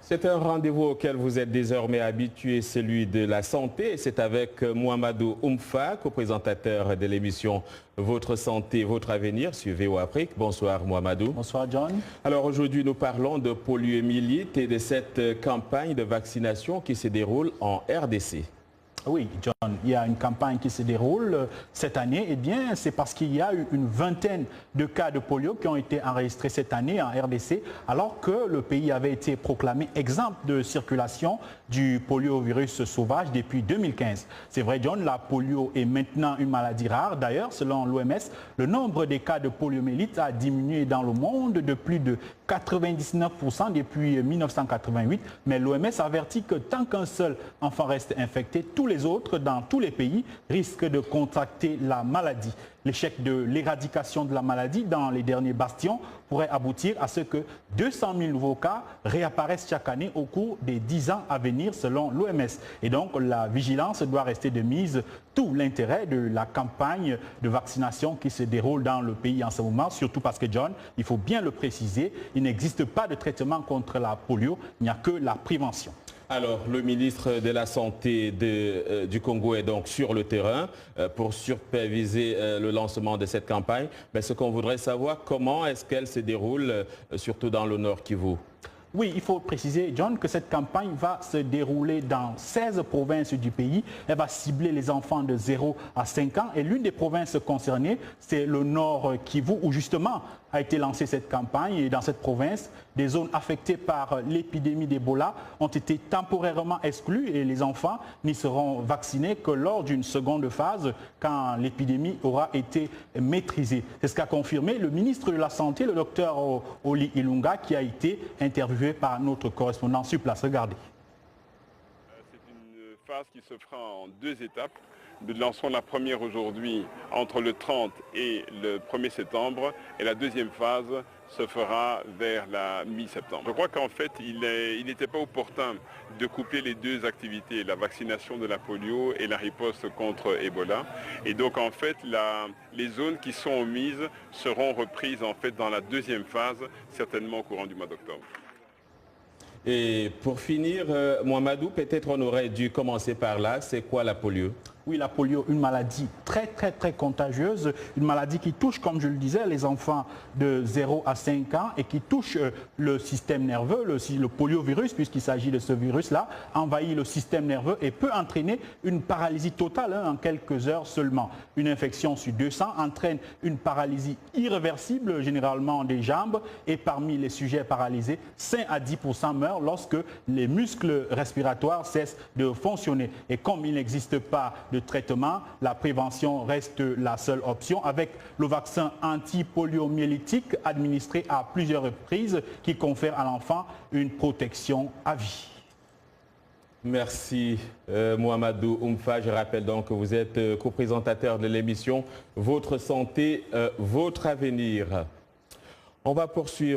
C'est un rendez-vous auquel vous êtes désormais habitué, celui de la santé. C'est avec Mouhamadou Oumfa, co-présentateur de l'émission Votre santé, votre avenir sur VO Afrique. Bonsoir Mouhamadou. Bonsoir John. Alors aujourd'hui nous parlons de poliomyélite et de cette campagne de vaccination qui se déroule en RDC. Oui, John, il y a une campagne qui se déroule cette année. Eh bien, c'est parce qu'il y a eu une vingtaine de cas de polio qui ont été enregistrés cette année en RDC, alors que le pays avait été proclamé exempt de circulation du poliovirus sauvage depuis 2015. C'est vrai, John, la polio est maintenant une maladie rare. D'ailleurs, selon l'OMS, le nombre des cas de poliomyélite a diminué dans le monde de plus de 99% depuis 1988. Mais l'OMS avertit que tant qu'un seul enfant reste infecté, tous les autres, dans tous les pays, risquent de contracter la maladie. L'échec de l'éradication de la maladie dans les derniers bastions pourrait aboutir à ce que 200 000 nouveaux cas réapparaissent chaque année au cours des 10 ans à venir selon l'OMS. Et donc la vigilance doit rester de mise, tout l'intérêt de la campagne de vaccination qui se déroule dans le pays en ce moment, surtout parce que, John, il faut bien le préciser, il n'existe pas de traitement contre la polio, il n'y a que la prévention. Alors, le ministre de la Santé du Congo est donc sur le terrain pour superviser le lancement de cette campagne. Mais ce qu'on voudrait savoir, comment est-ce qu'elle se déroule, surtout dans le Nord Kivu? Oui, il faut préciser, John, que cette campagne va se dérouler dans 16 provinces du pays. Elle va cibler les enfants de 0 à 5 ans. Et l'une des provinces concernées, c'est le Nord Kivu, où justement a été lancée cette campagne. Et dans cette province, des zones affectées par l'épidémie d'Ebola ont été temporairement exclues et les enfants n'y seront vaccinés que lors d'une seconde phase, quand l'épidémie aura été maîtrisée. C'est ce qu'a confirmé le ministre de la Santé, le docteur Oli Ilunga, qui a été interviewé par notre correspondant sur place. Regardez. C'est une phase qui se fera en 2 étapes. Nous lançons la première aujourd'hui entre le 30 et le 1er septembre et la deuxième phase se fera vers la mi-septembre. Je crois qu'en fait, il n'était pas opportun de coupler les deux activités, la vaccination de la polio et la riposte contre Ebola. Et donc en fait, les zones qui sont omises seront reprises en fait dans la deuxième phase, certainement au courant du mois d'octobre. Et pour finir, Mouhamadou, peut-être on aurait dû commencer par là. C'est quoi la polio? Oui, la polio, une maladie très contagieuse, une maladie qui touche, comme je le disais, les enfants de 0 à 5 ans et qui touche le système nerveux. Le poliovirus, puisqu'il s'agit de ce virus-là, envahit le système nerveux et peut entraîner une paralysie totale en quelques heures seulement. Une infection sur 200 entraîne une paralysie irréversible, généralement des jambes, et parmi les sujets paralysés, 5 à 10% meurent lorsque les muscles respiratoires cessent de fonctionner. Et comme il n'existe pas de traitement, la prévention reste la seule option avec le vaccin anti-poliomyélitique administré à plusieurs reprises qui confère à l'enfant une protection à vie. Merci Mouhamadou Oumfa. Je rappelle donc que vous êtes co-présentateur de l'émission Votre santé, votre avenir. On va poursuivre.